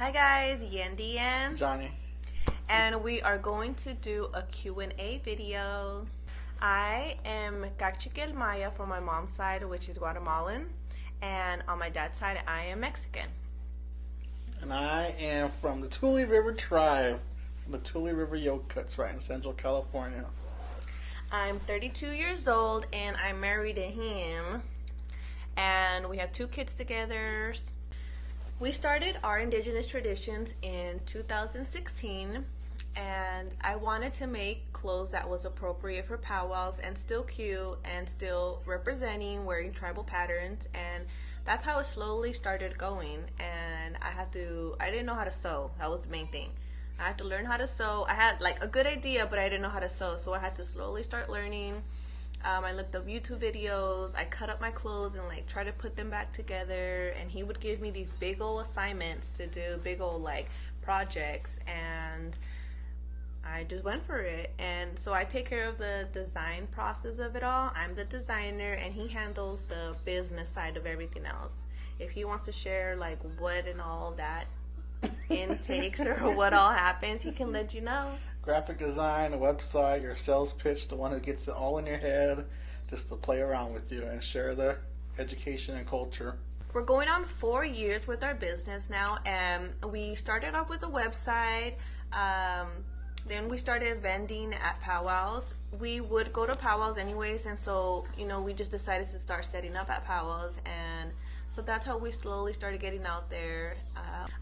Hi guys, Yendi and Johnny. and we are going to do a Q&A video. I am Cachiquel Maya from my mom's side, which is Guatemalan, and on my dad's side, I am Mexican. And I am from the Tule River tribe, from the Tule River Yokuts, right in Central California. I'm 32 years old and I'm married to him, and we have 2 kids together. We started Our Indigenous Traditions in 2016, and I wanted to make clothes that was appropriate for powwows and still cute and still representing wearing tribal patterns, and that's how it slowly started going. And I didn't know how to sew. That was the main thing. I had to learn how to sew. I had like a good idea, but I didn't know how to sew, so I had to slowly start learning. I looked up YouTube videos, I cut up my clothes and like try to put them back together, and he would give me these big old assignments to do, big old like projects, and I just went for it. And so I take care of the design process of it all. I'm the designer and he handles the business side of everything else. If he wants to share like what and all that intakes or what all happens, he can let you know. Graphic design, a website, your sales pitch, the one who gets it all in your head, just to play around with you and share the education and culture. We're going on 4 years with our business now, and we started off with a website. Then we started vending at powwows. We would go to powwows anyways, and so we just decided to start setting up at powwows, and so that's how we slowly started getting out there.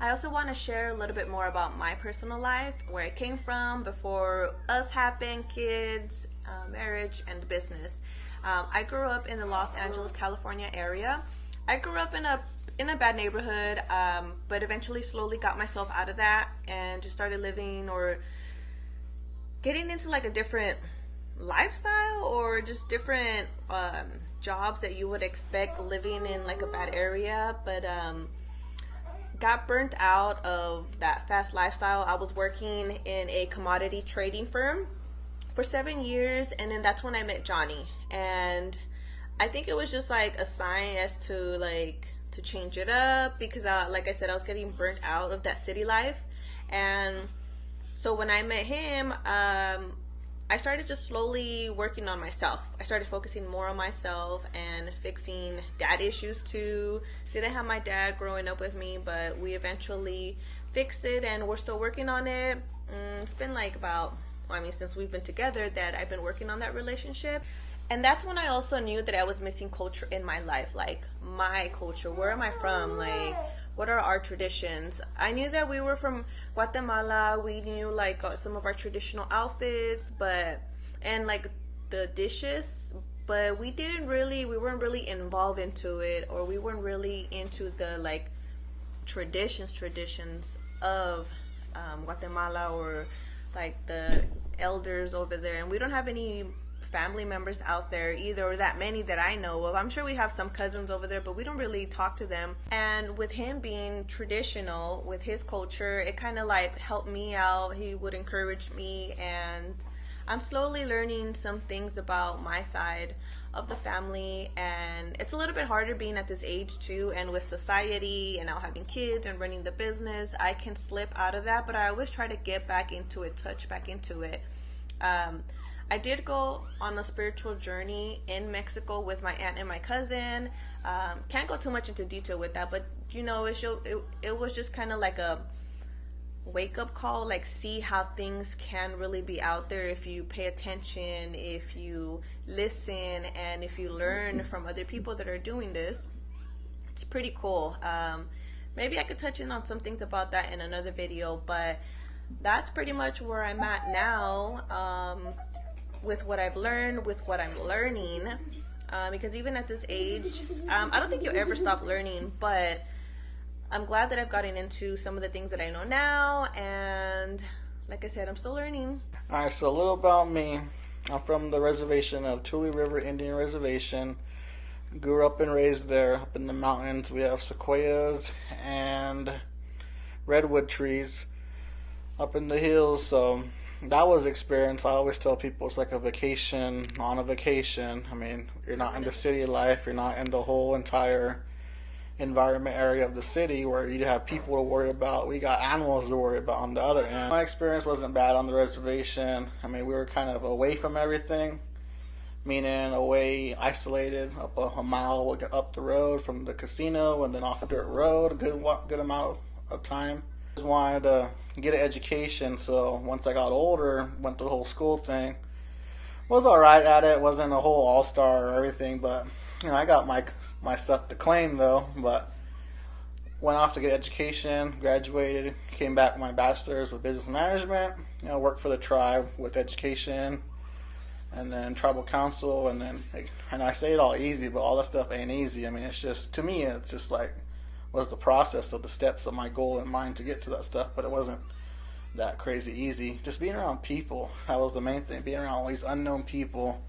I also want to share a little bit more about my personal life, where I came from before us happened, kids, marriage, and business. I grew up in the Los Angeles, California area. I grew up in a bad neighborhood, but eventually slowly got myself out of that and just started living or getting into like a different lifestyle or just different jobs that you would expect living in like a bad area, but got burnt out of that fast lifestyle. I was working in a commodity trading firm for 7 years, and then that's when I met Johnny, and I think it was just like a sign as to change it up, because like I said, I was getting burnt out of that city life. And so when I met him, I started just slowly working on myself. I started focusing more on myself and fixing dad issues too. Didn't have my dad growing up with me, but we eventually fixed it, and we're still working on it. It's been like since we've been together, that I've been working on that relationship. And that's when I also knew that I was missing culture in my life, like my culture. Where am I from? Like, what are our traditions? I knew that we were from Guatemala. We knew like some of our traditional outfits, and like the dishes, but we weren't really involved into it, or we weren't really into the like traditions of Guatemala, or like the elders over there. And we don't have any family members out there either, or that many that I know of. I'm sure we have some cousins over there, but we don't really talk to them. And with him being traditional with his culture, it kind of like helped me out. He would encourage me, and I'm slowly learning some things about my side of the family. And it's a little bit harder being at this age too, and with society and now having kids and running the business, I can slip out of that, but I always try to get back into it, touch back into it. I did go on a spiritual journey in Mexico with my aunt and my cousin. Can't go too much into detail with that, but it was just kind of like a wake-up call, like see how things can really be out there if you pay attention, if you listen, and if you learn from other people that are doing this. It's pretty cool. Maybe I could touch in on some things about that in another video, but that's pretty much where I'm at now. With what I've learned, with what I'm learning, because even at this age, I don't think you'll ever stop learning, but I'm glad that I've gotten into some of the things that I know now, and like I said, I'm still learning. Alright, so a little about me. I'm from the reservation of Tule River Indian Reservation. Grew up and raised there. Up in the mountains, we have sequoias and redwood trees up in the hills, so that was experience. I always tell people it's like a vacation on a vacation. I mean, you're not in the city life, you're not in the whole entire environment area of the city where you have people to worry about. We got animals to worry about on the other end. My experience wasn't bad on the reservation. I mean, we were kind of away from everything, meaning away, isolated, up a mile up the road from the casino and then off a dirt road, a good amount of time. Just wanted to get an education, so once I got older, went through the whole school thing. Was alright at it, wasn't a whole all-star or everything, but I got my stuff to claim though. But went off to get education, graduated, came back with my bachelor's with business management. Worked for the tribe with education, and then tribal council, and then and I say it all easy, but all that stuff ain't easy. I mean, it's just, to me, it's just like was the process of the steps of my goal in mind to get to that stuff, but it wasn't that crazy easy. Just being around people, that was the main thing. Being around all these unknown people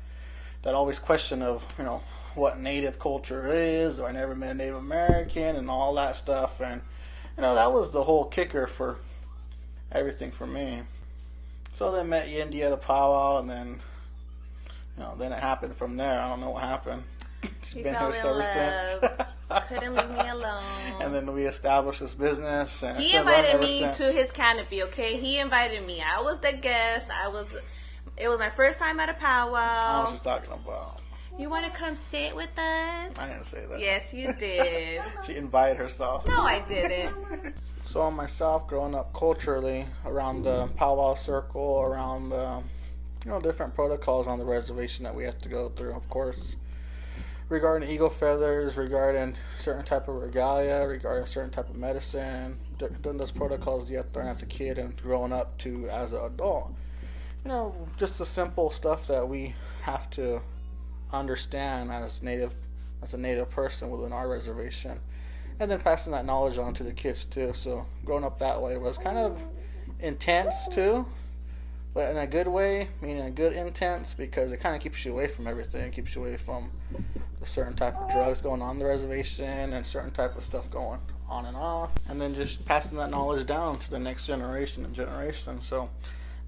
that always question of what Native culture is, or I never met a Native American and all that stuff, and that was the whole kicker for everything for me. So then met Yendi at a powwow, and then then it happened from there. I don't know what happened. She's been here ever since. Couldn't leave me alone. And then we established this business. And he invited me to his canopy, okay? He invited me. I was the guest. It was my first time at a powwow. I was just talking about. You want to come sit with us? I didn't say that. Yes, you did. She invited herself. No, I didn't. So myself, growing up culturally around the powwow circle, around the different protocols on the reservation that we have to go through, of course, regarding eagle feathers, regarding certain type of regalia, regarding certain type of medicine, doing those protocols you have to learn as a kid and growing up to as an adult. Just the simple stuff that we have to understand as a native person within our reservation, and then passing that knowledge on to the kids too. So growing up that way was kind of intense too, but in a good way, meaning a good intense, because it kind of keeps you away from everything. It keeps you away from a certain type of drugs going on the reservation and certain type of stuff going on and off, and then just passing that knowledge down to the next generation and generation. So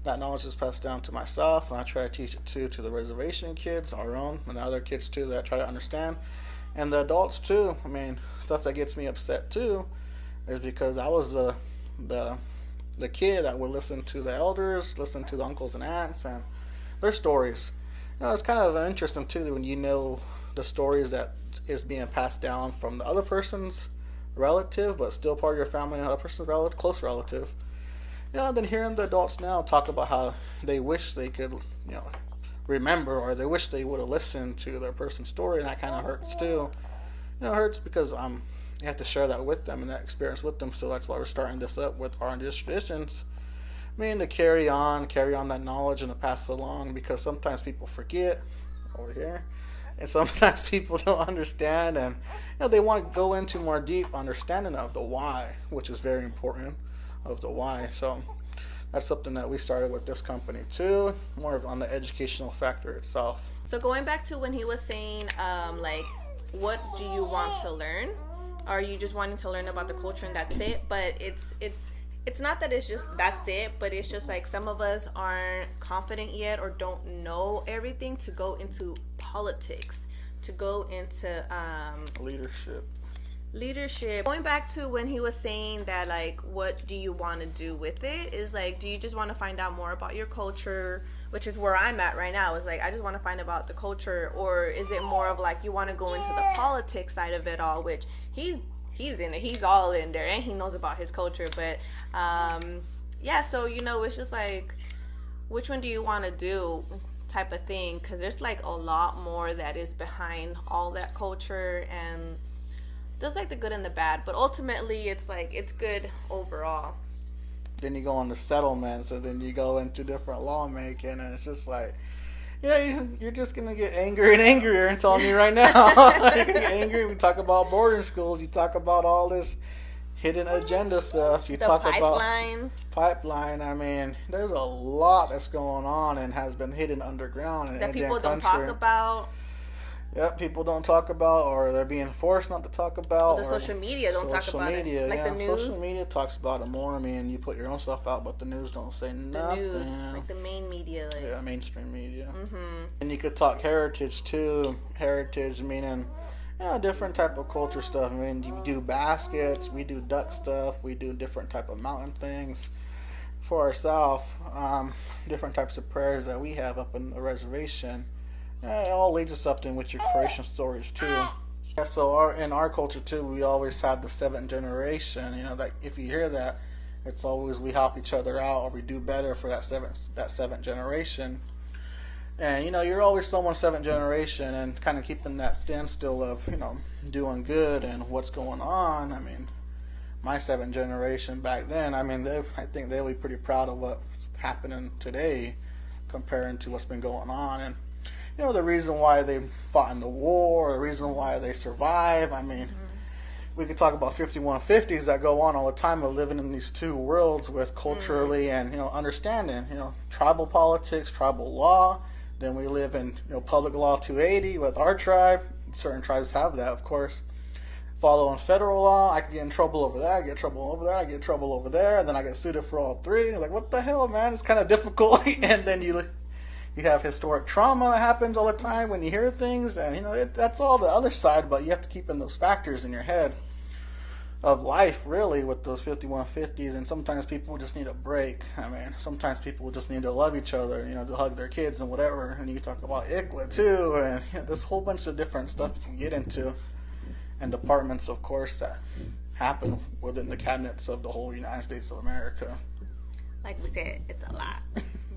that knowledge is passed down to myself, and I try to teach it to the reservation kids, our own, and the other kids too that I try to understand, and the adults too. I mean, stuff that gets me upset too is because I was the kid that would listen to the elders, listen to the uncles and aunts and their stories. It's kind of interesting too when the stories that is being passed down from the other person's relative, but still part of your family, and the other person's relative, close relative. Then hearing the adults now talk about how they wish they could, remember, or they wish they would have listened to their person's story, and that kind of hurts too. It hurts because you have to share that with them and that experience with them. So that's why we're starting this up with Our Indigenous Traditions. To carry on that knowledge and to pass it along, because sometimes people forget over here, and sometimes people don't understand, and they want to go into more deep understanding of the why, which is very important, of the why. So that's something that we started with this company too, more on the educational factor itself. So going back to when he was saying what do you want to learn? Are you just wanting to learn about the culture and that's it? But it's not that it's just that's it, but it's just like some of us aren't confident yet or don't know everything to go into politics, to go into leadership. Going back to when he was saying that, what do you want to do with it, is do you just want to find out more about your culture, which is where I'm at right now, is I just want to find about the culture, or is it more of you want to go into the politics side of it all, which he's in it, he's all in there, and he knows about his culture. But so it's just which one do you want to do type of thing, because there's a lot more that is behind all that culture, and there's the good and the bad, but ultimately it's good overall. Then you go on to settlements, and then you go into different lawmaking, and it's just you're just gonna get angrier and angrier. I'm telling you right now. You're gonna get angry. We talk about boarding schools. You talk about all this hidden agenda stuff. You talk about pipeline. I mean, there's a lot that's going on and has been hidden underground in that Indian people don't country. talk about. Yep, people don't talk about, or they're being forced not to talk about. Or the social media don't talk about it. The news. Social media talks about it more. I mean, you put your own stuff out, but the news don't say nothing. The news, the main media. Mainstream media. Mm-hmm. And you could talk heritage too. Heritage meaning, different type of culture stuff. I mean, you do baskets, we do duck stuff, we do different type of mountain things for ourselves. Different types of prayers that we have up in the reservation. It all leads to something with your creation stories too. Yeah, so in our culture too, we always have the seventh generation. That if you hear that, it's always we help each other out or we do better for that seventh generation. And you're always someone's seventh generation, and kind of keeping that standstill of doing good and what's going on. I mean, my seventh generation back then, I mean, I think they'll be pretty proud of what's happening today comparing to what's been going on. And the reason why they fought in the war, the reason why they survive. I mean, we could talk about 5150s that go on all the time of living in these two worlds with culturally and understanding tribal politics, tribal law. Then we live in public law 280 with our tribe. Certain tribes have that, of course. Following federal law, I could get in trouble over that, I get in trouble over there, I get in trouble over there, and then I get sued for all three. And you're like, what the hell, man? It's kind of difficult. And then you have historic trauma that happens all the time when you hear things, and that's all the other side. But you have to keep in those factors in your head of life, really, with those 5150s. And sometimes people just need a break. I mean, sometimes people just need to love each other, to hug their kids and whatever. And you talk about ICWA too, and there's a whole bunch of different stuff you can get into, and departments, of course, that happen within the cabinets of the whole United States of America. Like we said, it's a lot.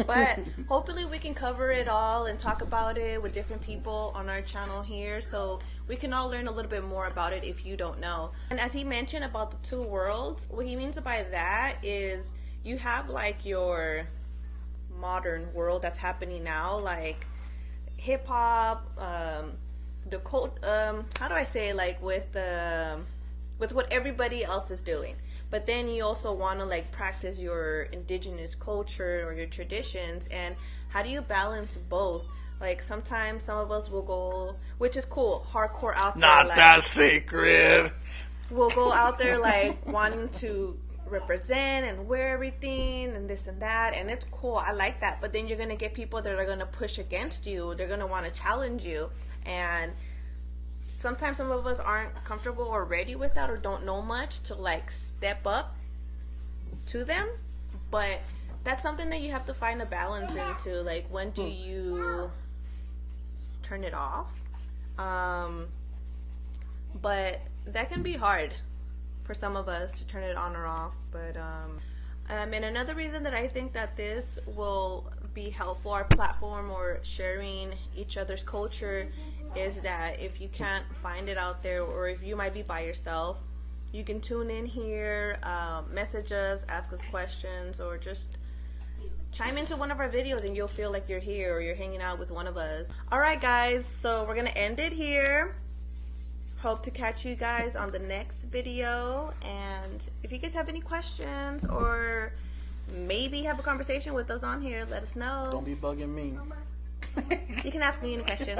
But hopefully we can cover it all and talk about it with different people on our channel here, so we can all learn a little bit more about it if you don't know. And as he mentioned about the two worlds, what he means by that is you have like your modern world that's happening now, like hip hop, the cult, how do I say, like with what everybody else is doing. But then you also want to like practice your indigenous culture or your traditions. And how do you balance both? Like sometimes some of us will go, which is cool, hardcore out there. Not like, that sacred. We'll go out there like wanting to represent and wear everything and this and that, and it's cool. I like that. But then you're gonna get people that are gonna push against you. They're gonna want to challenge you, and sometimes some of us aren't comfortable or ready with that or don't know much to like step up to them. But that's something that you have to find a balance into. Like, when do you turn it off? But that can be hard for some of us to turn it on or off. But and another reason that I think that this will be helpful, our platform or sharing each other's culture, is that if you can't find it out there, or if you might be by yourself, you can tune in here, message us, ask us questions, or just chime into one of our videos and you'll feel like you're here or you're hanging out with one of us. Alright guys, so we're gonna end it here. Hope to catch you guys on the next video, and if you guys have any questions or maybe have a conversation with us on here, let us know. Don't be bugging me. You can ask me any question.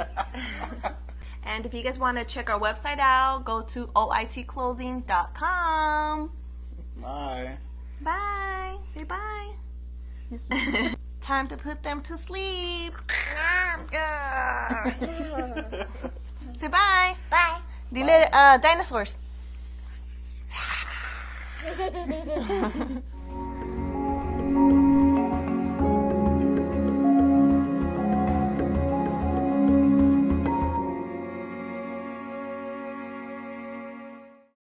And if you guys want to check our website out, go to oitclothing.com. Bye. Bye. Say bye. Time to put them to sleep. Say bye. Bye. Dile dinosaurs.